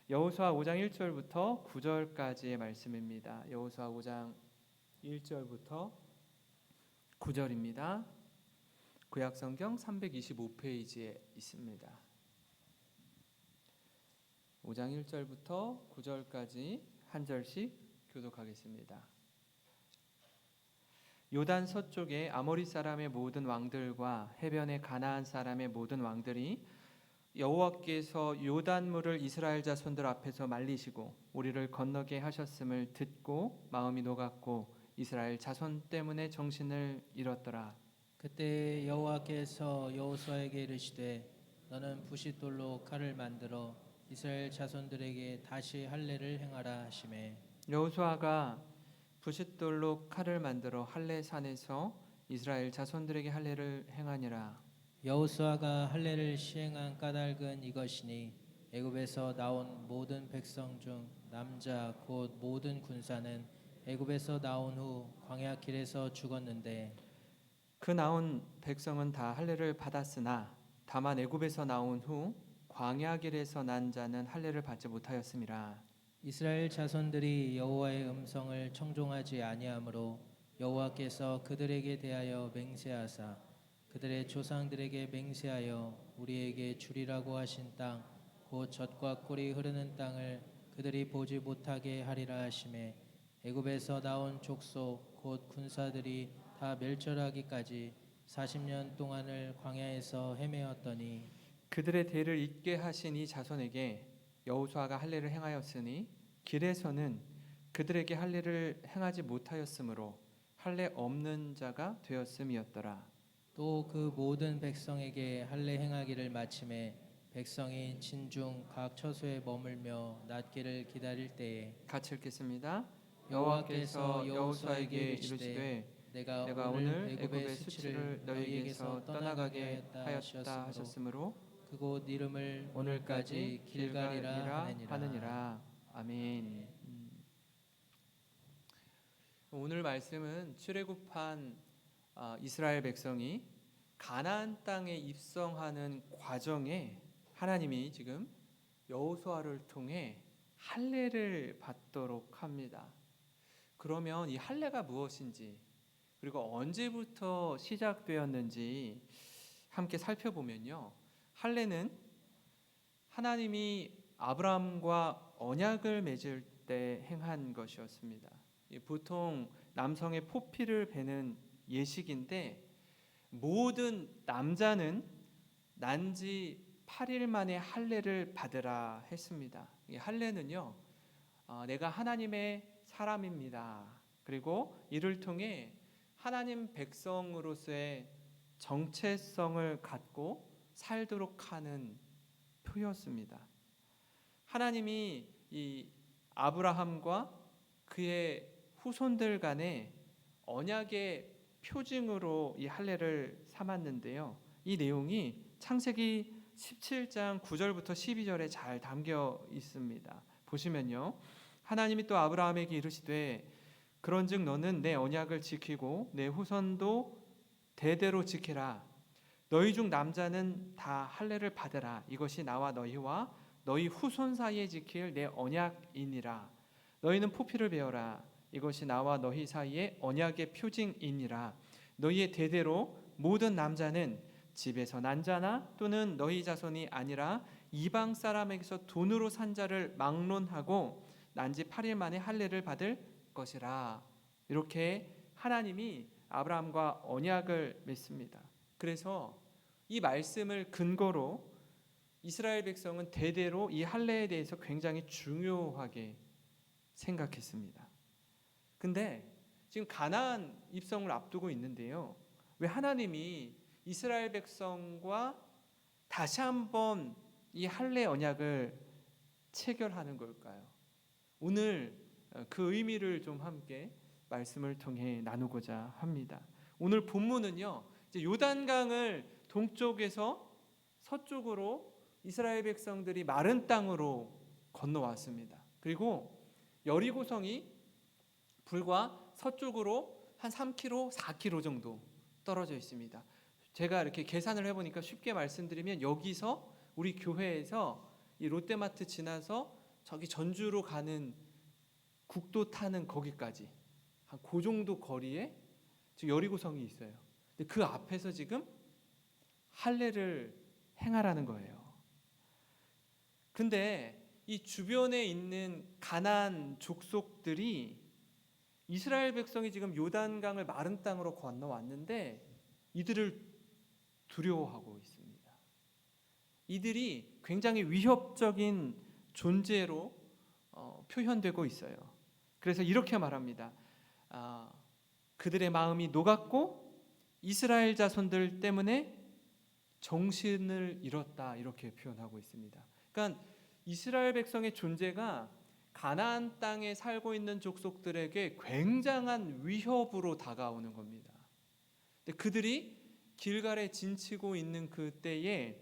여호수아 5장 1절부터 9절까지의 말씀입니다. 여호수아 5장 1절부터 9절입니다. 구약성경 325페이지에 있습니다. 5장 1절부터 9절까지 한 절씩 교독하겠습니다. 요단 서쪽에 아모리 사람의 모든 왕들과 해변의 가나안 사람의 모든 왕들이 여호와께서 요단물을 이스라엘 자손들 앞에서 말리시고 우리를 건너게 하셨음을 듣고 마음이 녹았고 이스라엘 자손 때문에 정신을 잃었더라. 그때 여호와께서 여호수아에게 이르시되 너는 부싯돌로 칼을 만들어 이스라엘 자손들에게 다시 할례를 행하라 하시매 여호수아가 부싯돌로 칼을 만들어 할례 산에서 이스라엘 자손들에게 할례를 행하니라. 여호수아가 할례를 시행한 까닭은 이것이니 애굽에서 나온 모든 백성 중 남자 곧 모든 군사는 애굽에서 나온 후 광야 길에서 죽었는데 그 나온 백성은 다 할례를 받았으나 다만 애굽에서 나온 후 광야 길에서 난 자는 할례를 받지 못하였음이라. 이스라엘 자손들이 여호와의 음성을 청종하지 아니하므로 여호와께서 그들에게 대하여 맹세하사 그들의 조상들에게 맹세하여 우리에게 주리라고 하신 땅 곧 젖과 꿀이 흐르는 땅을 그들이 보지 못하게 하리라 하시매 애굽에서 나온 족속 곧 군사들이 다 멸절하기까지 40년 동안을 광야에서 헤매었더니 그들의 대를 잇게 하신 이 자손에게 여호수아가 할례를 행하였으니 길에서는 그들에게 할례를 행하지 못하였으므로 할례 없는 자가 되었음이었더라. 또 그 모든 백성에게 할례 행하기를 마침에 백성이 진중 각 처소에 머물며 낫기를 기다릴 때에 같이 읽겠습니다. 여호와께서 여호수아에게 이르시되 내가 오늘 애굽의 수치를 너희에게서 떠나가게 하였다 하셨으므로 그곳 이름을 오늘까지 길갈이라 하느니라. 하느니라. 아멘. 오늘 말씀은 출애굽한 이스라엘 백성이 가나안 땅에 입성하는 과정에 하나님이 지금 여호수아를 통해 할례를 받도록 합니다. 그러면 이 할례가 무엇인지 그리고 언제부터 시작되었는지 함께 살펴보면요. 할례는 하나님이 아브라함과 언약을 맺을 때 행한 것이었습니다. 보통 남성의 포피를 베는 예식인데 모든 남자는 난지 8일 만에 할례를 받으라 했습니다. 이 할례는요, 내가 하나님의 사람입니다. 그리고 이를 통해 하나님 백성으로서의 정체성을 갖고 살도록 하는 표였습니다. 하나님이 이 아브라함과 그의 후손들 간에 언약의 표징으로 이 할례를 삼았는데요. 이 내용이 창세기 17장 9절부터 12절에 잘 담겨 있습니다. 보시면요. 하나님이 또 아브라함에게 이르시되 그런즉 너는 내 언약을 지키고 내 후손도 대대로 지키라. 너희 중 남자는 다 할례를 받으라. 이것이 나와 너희와 너희 후손 사이에 지킬 내 언약이니라. 너희는 포피를 베어라. 이것이 나와 너희 사이에 언약의 표징이니라. 너희의 대대로 모든 남자는 집에서 난 자나 또는 너희 자손이 아니라 이방 사람에게서 돈으로 산 자를 막론하고 난지 8일 만에 할례를 받을 것이라. 이렇게 하나님이 아브라함과 언약을 맺습니다. 그래서 이 말씀을 근거로 이스라엘 백성은 대대로 이 할례에 대해서 굉장히 중요하게 생각했습니다. 근데 지금 가나안 입성을 앞두고 있는데요. 왜 하나님이 이스라엘 백성과 다시 한번 이 할례 언약을 체결하는 걸까요? 오늘 그 의미를 좀 함께 말씀을 통해 나누고자 합니다. 오늘 본문은요. 이제 요단강을 동쪽에서 서쪽으로 이스라엘 백성들이 마른 땅으로 건너왔습니다. 그리고 여리고성이 불과 서쪽으로 한 3km, 4km 정도 떨어져 있습니다. 제가 이렇게 계산을 해보니까 쉽게 말씀드리면 여기서 우리 교회에서 이 롯데마트 지나서 저기 전주로 가는 국도 타는 거기까지 한 그 정도 거리에 지금 여리고성이 있어요. 근데 그 앞에서 지금 할례를 행하라는 거예요. 근데 이 주변에 있는 가나안 족속들이 이스라엘 백성이 지금 요단강을 마른 땅으로 건너왔는데 이들을 두려워하고 있습니다. 이들이 굉장히 위협적인 존재로 표현되고 있어요. 그래서 이렇게 말합니다. 그들의 마음이 녹았고 이스라엘 자손들 때문에 정신을 잃었다, 이렇게 표현하고 있습니다. 그러니까 이스라엘 백성의 존재가 가나안 땅에 살고 있는 족속들에게 굉장한 위협으로 다가오는 겁니다. 근데 그들이 길갈에 진치고 있는 그때에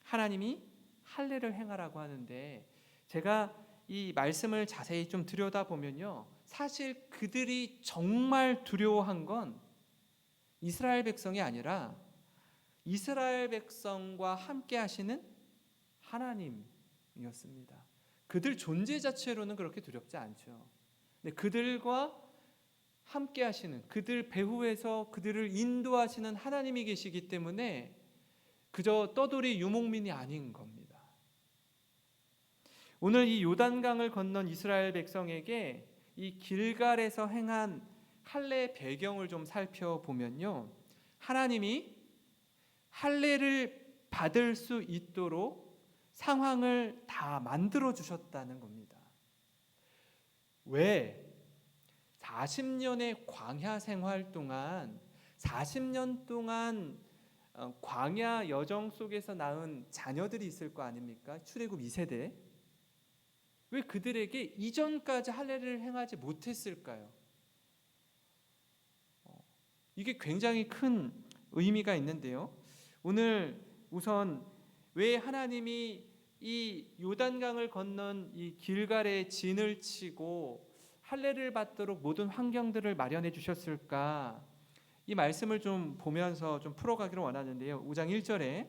하나님이 할례를 행하라고 하는데, 제가 이 말씀을 자세히 좀 들여다보면요, 사실 그들이 정말 두려워한 건 이스라엘 백성이 아니라 이스라엘 백성과 함께 하시는 하나님이었습니다. 그들 존재 자체로는 그렇게 두렵지 않죠. 근데 그들과 함께 하시는, 그들 배후에서 그들을 인도하시는 하나님이 계시기 때문에 그저 떠돌이 유목민이 아닌 겁니다. 오늘 이 요단강을 건넌 이스라엘 백성에게 이 길갈에서 행한 할례 배경을 좀 살펴보면요, 하나님이 할례를 받을 수 있도록 상황을 다 만들어 주셨다는 겁니다. 왜? 40년의 광야 생활 동안 40년 동안 광야 여정 속에서 낳은 자녀들이 있을 거 아닙니까? 출애굽 2세대. 왜 그들에게 이전까지 할례를 행하지 못했을까요? 이게 굉장히 큰 의미가 있는데요. 오늘 우선 왜 하나님이 이 요단강을 건넌 이 길갈에 진을 치고 할례를 받도록 모든 환경들을 마련해 주셨을까? 이 말씀을 좀 보면서 좀 풀어가기를 원하는데요. 5장 1절에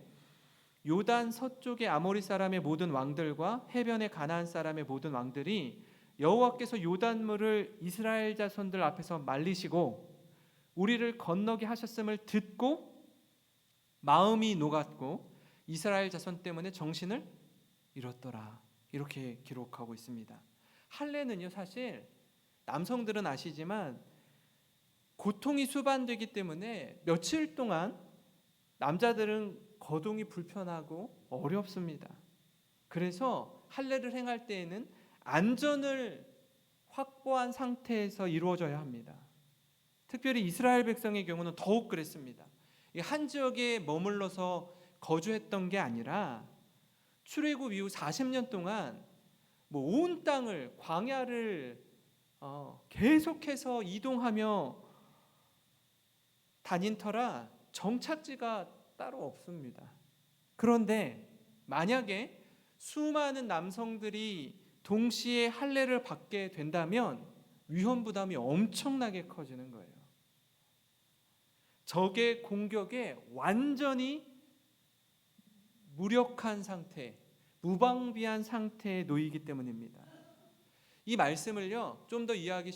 요단 서쪽의 아모리 사람의 모든 왕들과 해변의 가나안 사람의 모든 왕들이 여호와께서 요단물을 이스라엘 자손들 앞에서 말리시고 우리를 건너게 하셨음을 듣고 마음이 녹았고 이스라엘 자손 때문에 정신을 잃었더라, 이렇게 기록하고 있습니다. 할례는요, 사실 남성들은 아시지만 고통이 수반되기 때문에 며칠 동안 남자들은 거동이 불편하고 어렵습니다. 그래서 할례를 행할 때에는 안전을 확보한 상태에서 이루어져야 합니다. 특별히 이스라엘 백성의 경우는 더욱 그랬습니다. 한 지역에 머물러서 거주했던 게 아니라 출애굽 이후 40년 동안 온 땅을, 광야를 계속해서 이동하며 다닌 터라 정착지가 따로 없습니다. 그런데 만약에 수많은 남성들이 동시에 할례를 받게 된다면 위험 부담이 엄청나게 커지는 거예요. 적의 공격에 완전히 무력한 상태, 무방비한 상태에 놓이기 때문입니다. 이 말씀을요, 좀 더 이해하기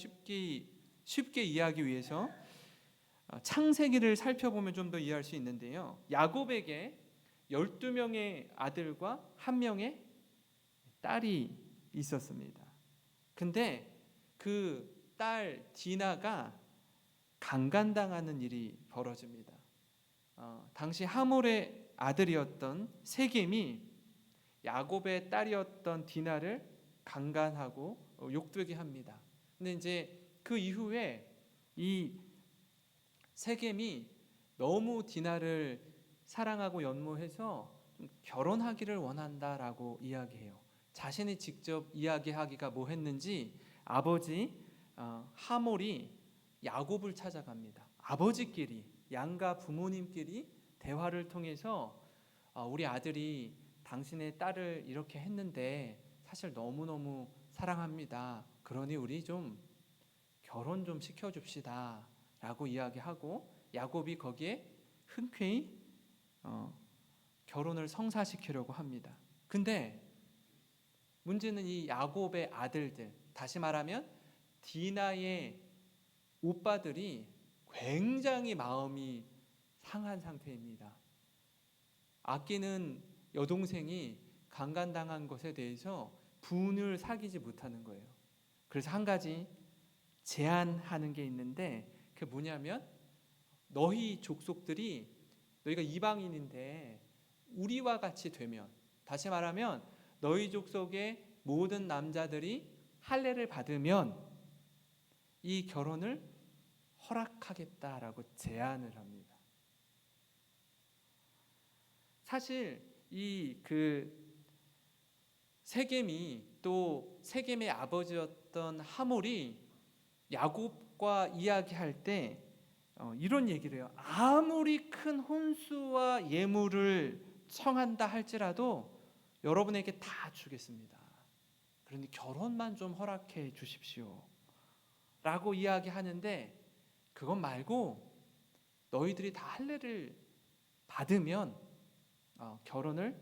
쉽게 이해하기 위해서 창세기를 살펴보면 좀 더 이해할 수 있는데요. 야곱에게 12명의 아들과 1명의 딸이 있었습니다. 근데 그 딸 디나가 강간당하는 일이 벌어집니다. 당시 하몰의 아들이었던 세겜이 야곱의 딸이었던 디나를 강간하고 욕되게 합니다. 근데 이제 그 이후에 이 세겜이 너무 디나를 사랑하고 연모해서 좀 결혼하기를 원한다라고 이야기해요. 자신이 직접 이야기하기가 뭐 했는지 아버지 하몰이 야곱을 찾아갑니다. 아버지끼리, 양가 부모님끼리 대화를 통해서 우리 아들이 당신의 딸을 이렇게 했는데 사실 너무너무 사랑합니다. 그러니 우리 좀 결혼 좀 시켜줍시다 라고 이야기하고 야곱이 거기에 흔쾌히 결혼을 성사시키려고 합니다. 근데 문제는 이 야곱의 아들들, 다시 말하면 디나의 오빠들이 굉장히 마음이 상한 상태입니다. 아끼는 여동생이 강간당한 것에 대해서 분을 사귀지 못하는 거예요. 그래서 한 가지 제안하는 게 있는데, 그게 뭐냐면 너희 족속들이, 너희가 이방인인데 우리와 같이 되면, 다시 말하면 너희 족속의 모든 남자들이 할례를 받으면 이 결혼을 허락하겠다라고 제안을 합니다. 사실 세겜이, 또 세겜의 아버지였던 하몰이 야곱과 이야기할 때 이런 얘기를 해요. 아무리 큰 혼수와 예물을 청한다 할지라도 여러분에게 다 주겠습니다. 그런데 결혼만 좀 허락해 주십시오 라고 이야기하는데, 그것 말고 너희들이 다 할례를 받으면 결혼을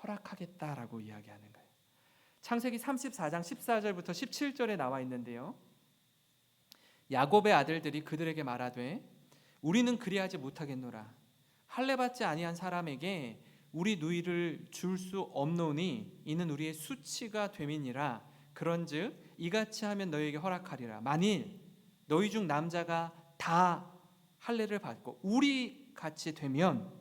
허락하겠다라고 이야기하는 거예요. 창세기 34장 14절부터 17절에 나와 있는데요, 야곱의 아들들이 그들에게 말하되 우리는 그리하지 못하겠노라. 할례 받지 아니한 사람에게 우리 누이를 줄 수 없노니 이는 우리의 수치가 됨이니라. 그런즉 이같이 하면 너희에게 허락하리라. 만일 너희 중 남자가 다 할례를 받고 우리 같이 되면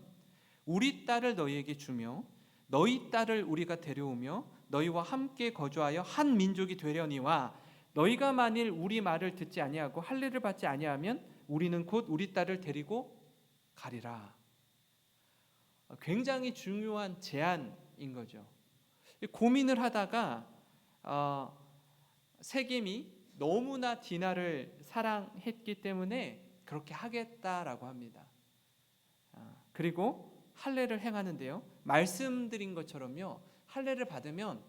우리 딸을 너희에게 주며 너희 딸을 우리가 데려오며 너희와 함께 거주하여 한 민족이 되려니와, 너희가 만일 우리 말을 듣지 아니하고 할례를 받지 아니하면 우리는 곧 우리 딸을 데리고 가리라. 굉장히 중요한 제안인 거죠. 고민을 하다가 세겜이 너무나 디나를 사랑했기 때문에 그렇게 하겠다라고 합니다. 그리고 할례를 행하는데요, 말씀드린 것처럼요, 할례를 받으면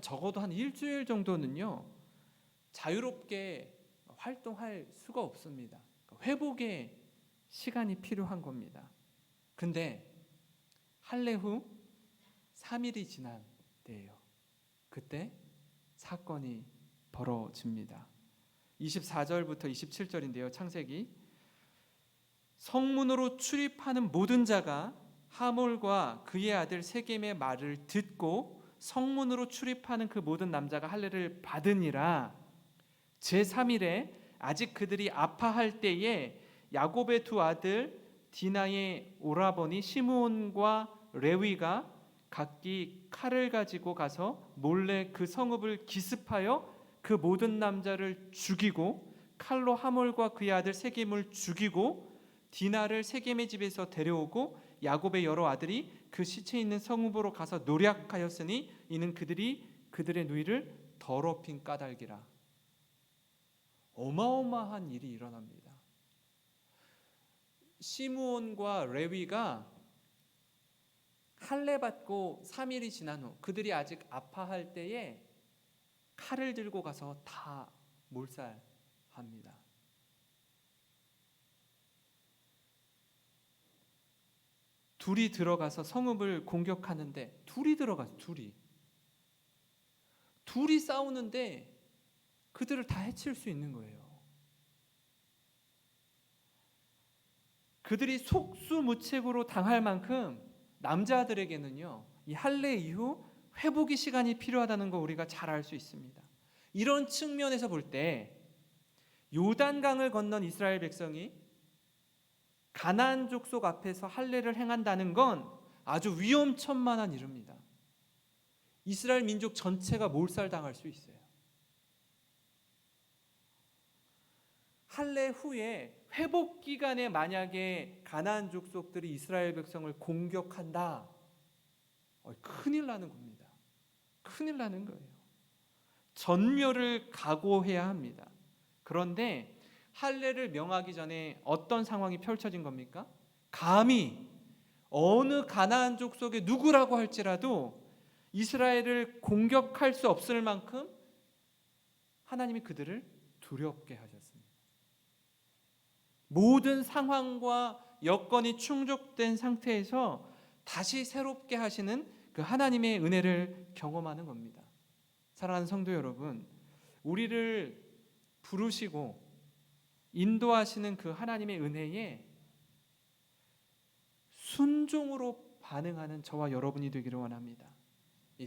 적어도 한 일주일 정도는요 자유롭게 활동할 수가 없습니다. 회복의 시간이 필요한 겁니다. 근데 할례 후 3일이 지난 때예요. 그때 사건이 벌어집니다. 24절부터 27절인데요, 창세기. 성문으로 출입하는 모든 자가 하몰과 그의 아들 세겜의 말을 듣고 성문으로 출입하는 그 모든 남자가 할례를 받으니라. 제3일에 아직 그들이 아파할 때에 야곱의 두 아들 디나의 오라버니 시므온과 레위가 각기 칼을 가지고 가서 몰래 그 성읍을 기습하여 그 모든 남자를 죽이고 칼로 하몰과 그의 아들 세겜을 죽이고 디나를 세겜의 집에서 데려오고 야곱의 여러 아들이 그 시체 있는 성읍으로 가서 노략하였으니 이는 그들이 그들의 누이를 더럽힌 까닭이라. 어마어마한 일이 일어납니다. 시므온과 레위가 할례 받고 3일이 지난 후 그들이 아직 아파할 때에 칼을 들고 가서 다 몰살합니다. 둘이 들어가서 성읍을 공격하는데, 둘이 싸우는데 그들을 다 해칠 수 있는 거예요. 그들이 속수무책으로 당할 만큼 남자들에게는요, 이 할례 이후 회복의 시간이 필요하다는 거 우리가 잘 알 수 있습니다. 이런 측면에서 볼 때 요단강을 건넌 이스라엘 백성이 가나안 족속 앞에서 할례를 행한다는 건 아주 위험천만한 일입니다. 이스라엘 민족 전체가 몰살당할 수 있어요. 할례 후에 회복 기간에 만약에 가나안 족속들이 이스라엘 백성을 공격한다, 큰일 나는 겁니다. 큰일 나는 거예요. 전멸을 각오해야 합니다. 그런데 할례를 명하기 전에 어떤 상황이 펼쳐진 겁니까? 감히 어느 가나안 족속의 누구라고 할지라도 이스라엘을 공격할 수 없을 만큼 하나님이 그들을 두렵게 하셨습니다. 모든 상황과 여건이 충족된 상태에서 다시 새롭게 하시는 그 하나님의 은혜를 경험하는 겁니다. 사랑하는 성도 여러분, 우리를 부르시고 인도하시는 그 하나님의 은혜에 순종으로 반응하는 저와 여러분이 되기를 원합니다.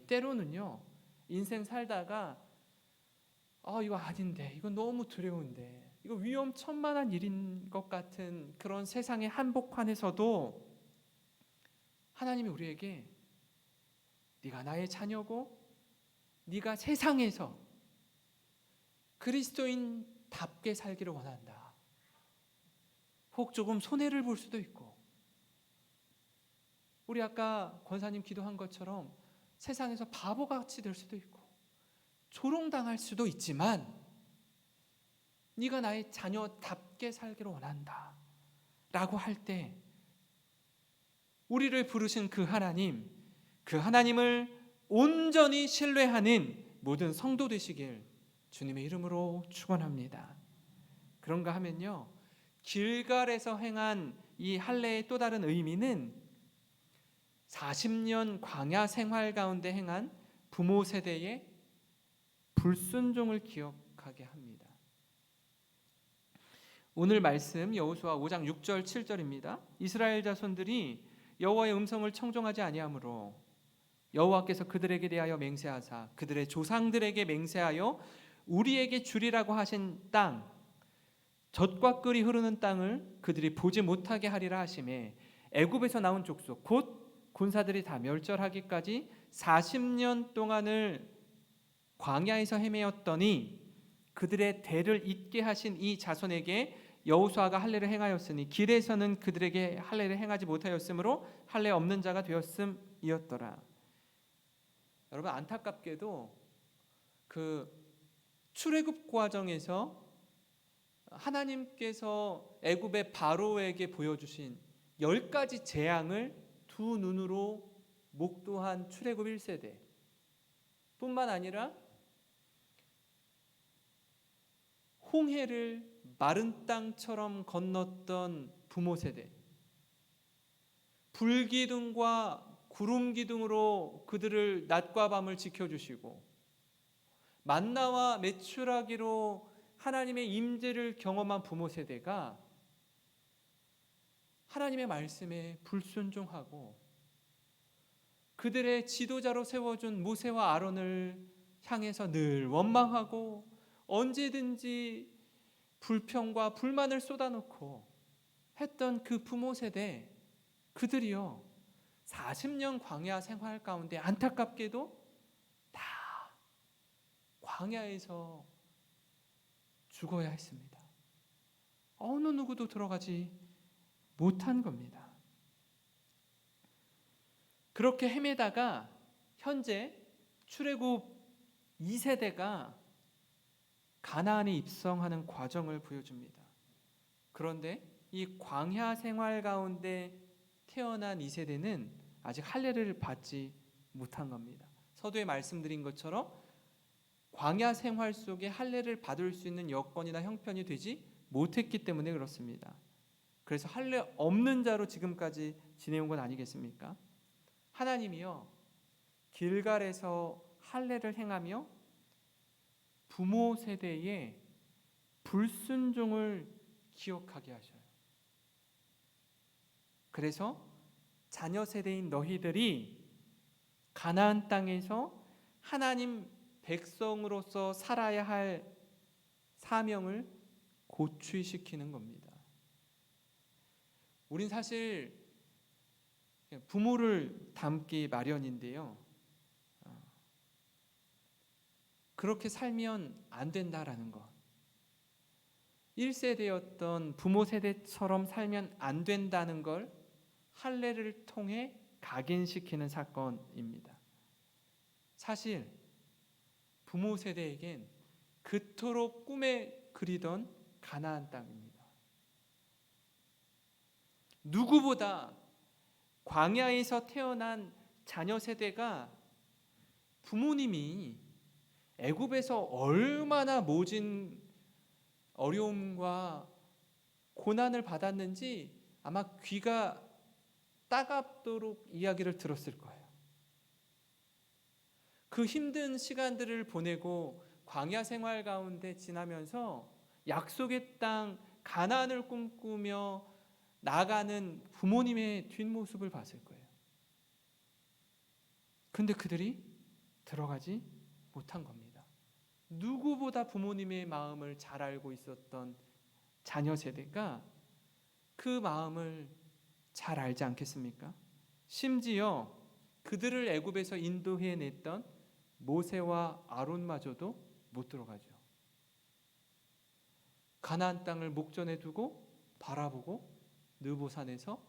때로는요, 인생 살다가 이거 아닌데, 이거 너무 두려운데, 이거 위험천만한 일인 것 같은 그런 세상의 한복판에서도 하나님이 우리에게 네가 나의 자녀고 네가 세상에서 그리스도인답게 살기를 원한다. 혹 조금 손해를 볼 수도 있고, 우리 아까 권사님 기도한 것처럼 세상에서 바보같이 될 수도 있고 조롱당할 수도 있지만 네가 나의 자녀답게 살기를 원한다 라고 할 때 우리를 부르신 그 하나님을 온전히 신뢰하는 모든 성도 되시길 주님의 이름으로 축원합니다. 그런가 하면요, 길갈에서 행한 이 할례의 또 다른 의미는 40년 광야 생활 가운데 행한 부모 세대의 불순종을 기억하게 합니다. 오늘 말씀 여호수아 5장 6절 7절입니다. 이스라엘 자손들이 여호와의 음성을 청종하지 아니하므로 여호와께서 그들에게 대하여 맹세하사 그들의 조상들에게 맹세하여 우리에게 주리라고 하신 땅, 젖과 꿀이 흐르는 땅을 그들이 보지 못하게 하리라 하시매 애굽에서 나온 족속 곧 군사들이 다 멸절하기까지 40년 동안을 광야에서 헤매었더니 그들의 대를 잇게 하신 이 자손에게 여호수아가 할례를 행하였으니 길에서는 그들에게 할례를 행하지 못하였으므로 할례 없는 자가 되었음이었더라. 여러분, 안타깝게도 그 출애굽 과정에서 하나님께서 애굽의 바로에게 보여주신 10가지 재앙을 두 눈으로 목도한 출애굽 1세대 뿐만 아니라 홍해를 마른 땅처럼 건넜던 부모 세대, 불기둥과 구름기둥으로 그들을 낮과 밤을 지켜주시고 만나와 메추라기로 하나님의 임재를 경험한 부모 세대가 하나님의 말씀에 불순종하고 그들의 지도자로 세워준 모세와 아론을 향해서 늘 원망하고 언제든지 불평과 불만을 쏟아놓고 했던 그 부모 세대, 그들이요 40년 광야 생활 가운데 안타깝게도 다 광야에서 죽어야 했습니다. 어느 누구도 들어가지 못한 겁니다. 그렇게 헤매다가 현재 출애굽 2세대가 가나안에 입성하는 과정을 보여줍니다. 그런데 이 광야 생활 가운데 태어난 2세대는 아직 할례를 받지 못한 겁니다. 서두에 말씀드린 것처럼 광야 생활 속에 할례를 받을 수 있는 여건이나 형편이 되지 못했기 때문에 그렇습니다. 그래서 할례 없는 자로 지금까지 지내온 건 아니겠습니까? 하나님이요 길갈에서 할례를 행하며 부모 세대의 불순종을 기억하게 하셔요. 그래서 자녀 세대인 너희들이 가나안 땅에서 하나님 백성으로서 살아야 할 사명을 고취시키는 겁니다. 우린 사실 부모를 닮기 마련인데요, 그렇게 살면 안 된다라는 것, 1세대였던 부모 세대처럼 살면 안 된다는 걸 할례를 통해 각인시키는 사건입니다. 사실 부모 세대에겐 그토록 꿈에 그리던 가나안 땅입니다. 누구보다 광야에서 태어난 자녀 세대가 부모님이 애굽에서 얼마나 모진 어려움과 고난을 받았는지 아마 귀가 따갑도록 이야기를 들었을 거예요. 그 힘든 시간들을 보내고 광야 생활 가운데 지나면서 약속의 땅 가나안을 꿈꾸며 나가는 부모님의 뒷모습을 봤을 거예요. 근데 그들이 들어가지 못한 겁니다. 누구보다 부모님의 마음을 잘 알고 있었던 자녀 세대가 그 마음을 잘 알지 않겠습니까? 심지어 그들을 애굽에서 인도해냈던 모세와 아론마저도 못 들어가죠. 가나안 땅을 목전에 두고 바라보고 느보산에서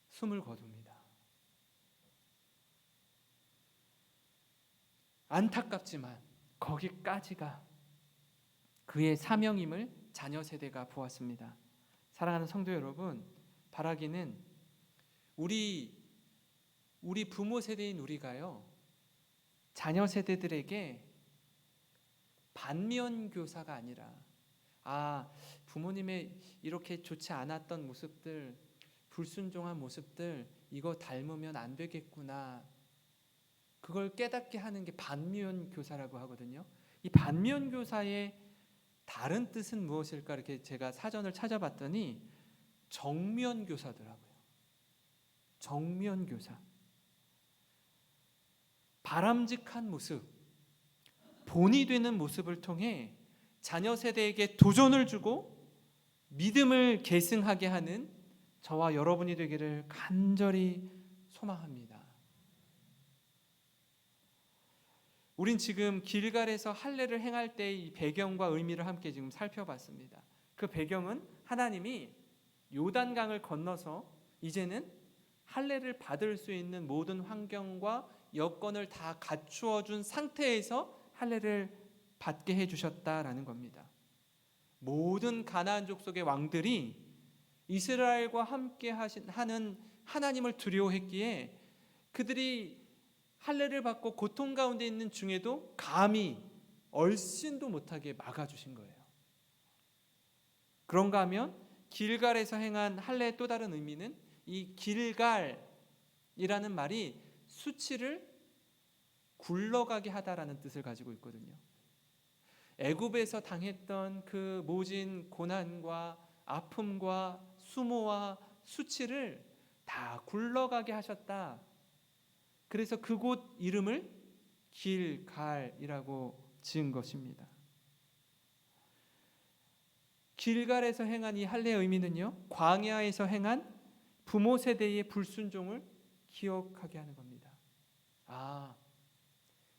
숨을 거둡니다. 안타깝지만 거기까지가 그의 사명임을 자녀 세대가 보았습니다. 사랑하는 성도 여러분, 바라기는 우리 부모 세대인 우리가요, 자녀 세대들에게 반면 교사가 아니라 부모님의 이렇게 좋지 않았던 모습들, 불순종한 모습들, 이거 닮으면 안 되겠구나, 그걸 깨닫게 하는 게 반면 교사라고 하거든요. 이 반면 교사의 다른 뜻은 무엇일까 이렇게 제가 사전을 찾아봤더니 정면 교사더라고요. 정면 교사. 바람직한 모습, 본이 되는 모습을 통해 자녀 세대에게 도전을 주고 믿음을 계승하게 하는 저와 여러분이 되기를 간절히 소망합니다. 우린 지금 길갈에서 할례를 행할 때의 이 배경과 의미를 함께 지금 살펴봤습니다. 그 배경은 하나님이 요단강을 건너서 이제는 할례를 받을 수 있는 모든 환경과 여건을 다 갖추어 준 상태에서 할례를 받게 해주셨다라는 겁니다. 모든 가나안 족속의 왕들이 이스라엘과 함께 하는 하나님을 두려워했기에 그들이 할례를 받고 고통 가운데 있는 중에도 감히 얼씬도 못하게 막아주신 거예요. 그런가 하면 길갈에서 행한 할례의 또 다른 의미는 이 길갈이라는 말이 수치를 굴러가게 하다라는 뜻을 가지고 있거든요. 애굽에서 당했던 그 모진 고난과 아픔과 수모와 수치를 다 굴러가게 하셨다. 그래서 그곳 이름을 길갈이라고 지은 것입니다. 길갈에서 행한 이 할례의 의미는요, 광야에서 행한 부모 세대의 불순종을 기억하게 하는 겁니다.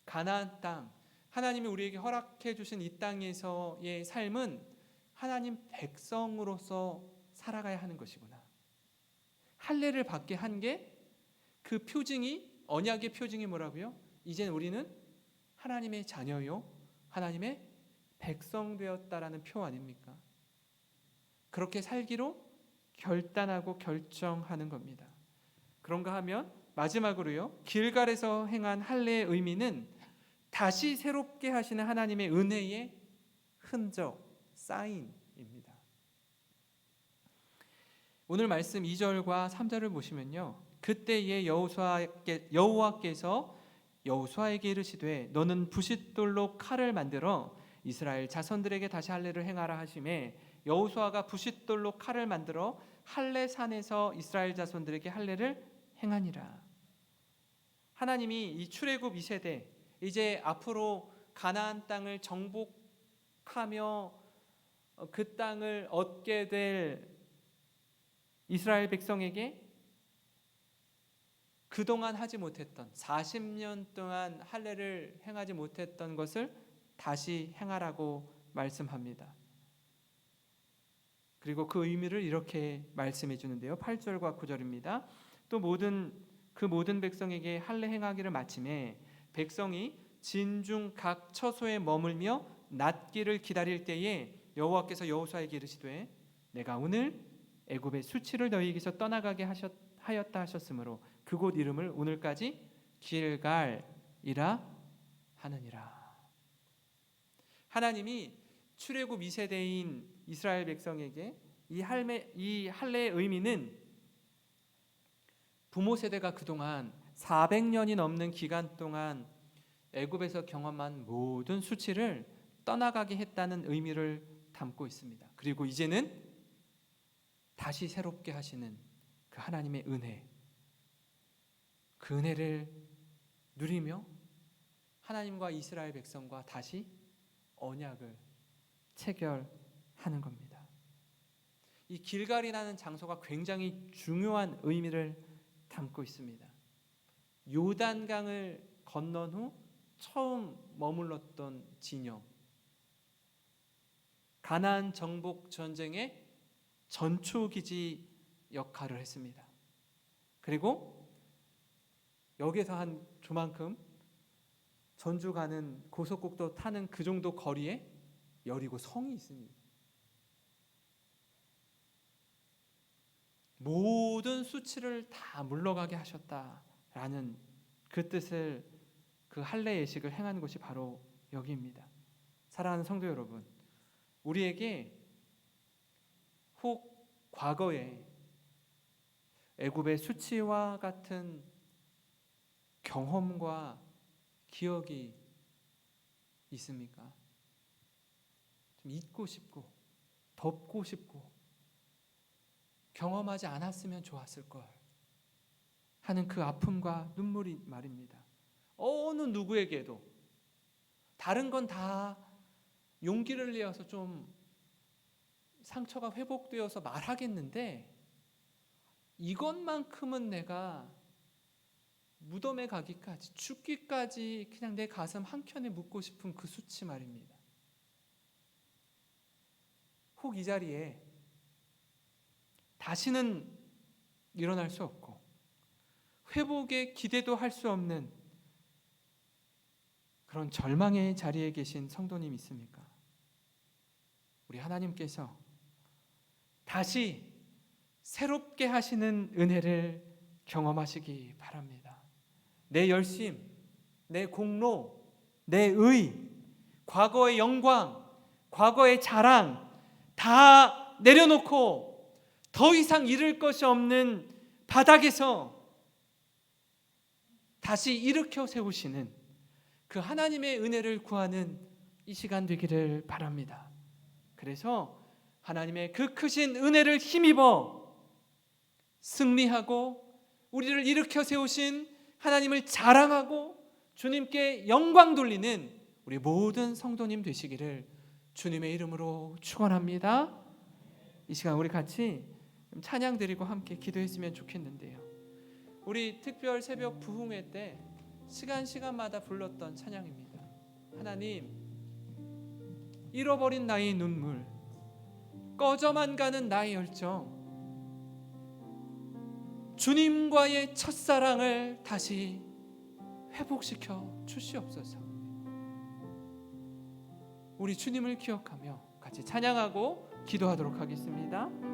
가나안 땅, 하나님이 우리에게 허락해 주신 이 땅에서의 삶은 하나님 백성으로서 살아가야 하는 것이구나. 할례를 받게 한 게 그 표징이, 언약의 표징이 뭐라고요? 이제 우리는 하나님의 자녀요, 하나님의 백성 되었다라는 표 아닙니까? 그렇게 살기로 결단하고 결정하는 겁니다. 그런가 하면 마지막으로요, 길갈에서 행한 할례의 의미는 다시 새롭게 하시는 하나님의 은혜의 흔적, 사인입니다. 오늘 말씀 2절과 3절을 보시면요, 그때에 여호와께서 여호수아에게 이르시되 너는 부싯돌로 칼을 만들어 이스라엘 자손들에게 다시 할례를 행하라 하시매 여호수아가 부싯돌로 칼을 만들어 할례산에서 이스라엘 자손들에게 할례를 행하니라. 하나님이 이 출애굽 2세대, 이제 앞으로 가나안 땅을 정복하며 그 땅을 얻게 될 이스라엘 백성에게 그동안 하지 못했던 40년 동안 할례를 행하지 못했던 것을 다시 행하라고 말씀합니다. 그리고 그 의미를 이렇게 말씀해 주는데요, 8절과 9절입니다. 또 그 모든 백성에게 할례 행하기를 마침에 백성이 진중 각 처소에 머물며 낫기를 기다릴 때에 여호와께서 여호수아에게 이르시되 내가 오늘 애굽의 수치를 너희에게서 떠나가게 하였다 하셨으므로 그곳 이름을 오늘까지 길갈이라 하느니라. 하나님이 출애굽 2세대인 이스라엘 백성에게 이 할례의 의미는 부모 세대가 그동안 400년이 넘는 기간 동안 애굽에서 경험한 모든 수치를 떠나가게 했다는 의미를 담고 있습니다. 그리고 이제는 다시 새롭게 하시는 그 하나님의 은혜, 그 은혜를 누리며 하나님과 이스라엘 백성과 다시 언약을 체결하는 겁니다. 이 길갈이라는 장소가 굉장히 중요한 의미를 담고 있습니다. 요단강을 건넌 후 처음 머물렀던 진영, 가나안 정복 전쟁의 전초기지 역할을 했습니다. 그리고 여기에서 한 조만큼 전주 가는 고속국도 타는 그 정도 거리에 여리고 성이 있습니다. 모든 수치를 다 물러가게 하셨다라는 그 뜻을, 그 할례 예식을 행한 곳이 바로 여기입니다. 사랑하는 성도 여러분, 우리에게 혹 과거에 애굽의 수치와 같은 경험과 기억이 있습니까? 좀 잊고 싶고 덮고 싶고 경험하지 않았으면 좋았을 걸 하는 그 아픔과 눈물이 말입니다. 어느 누구에게도 다른 건 다 용기를 내어서 좀 상처가 회복되어서 말하겠는데 이것만큼은 내가 무덤에 가기까지, 죽기까지 그냥 내 가슴 한켠에 묻고 싶은 그 수치 말입니다. 혹 이 자리에 다시는 일어날 수 없고 회복의 기대도 할 수 없는 그런 절망의 자리에 계신 성도님 있습니까? 우리 하나님께서 다시 새롭게 하시는 은혜를 경험하시기 바랍니다. 내 열심, 내 공로, 내 의, 과거의 영광, 과거의 자랑 다 내려놓고 더 이상 잃을 것이 없는 바닥에서 다시 일으켜 세우시는 그 하나님의 은혜를 구하는 이 시간 되기를 바랍니다. 그래서 하나님의 그 크신 은혜를 힘입어 승리하고 우리를 일으켜 세우신 하나님을 자랑하고 주님께 영광 돌리는 우리 모든 성도님 되시기를 주님의 이름으로 축원합니다. 이 시간 우리 같이 찬양 드리고 함께 기도했으면 좋겠는데요. 우리 특별 새벽 부흥회 때 시간마다 불렀던 찬양입니다. 하나님, 잃어버린 나의 눈물, 꺼져만 가는 나의 열정, 주님과의 첫사랑을 다시 회복시켜 주시옵소서. 우리 주님을 기억하며 같이 찬양하고 기도하도록 하겠습니다.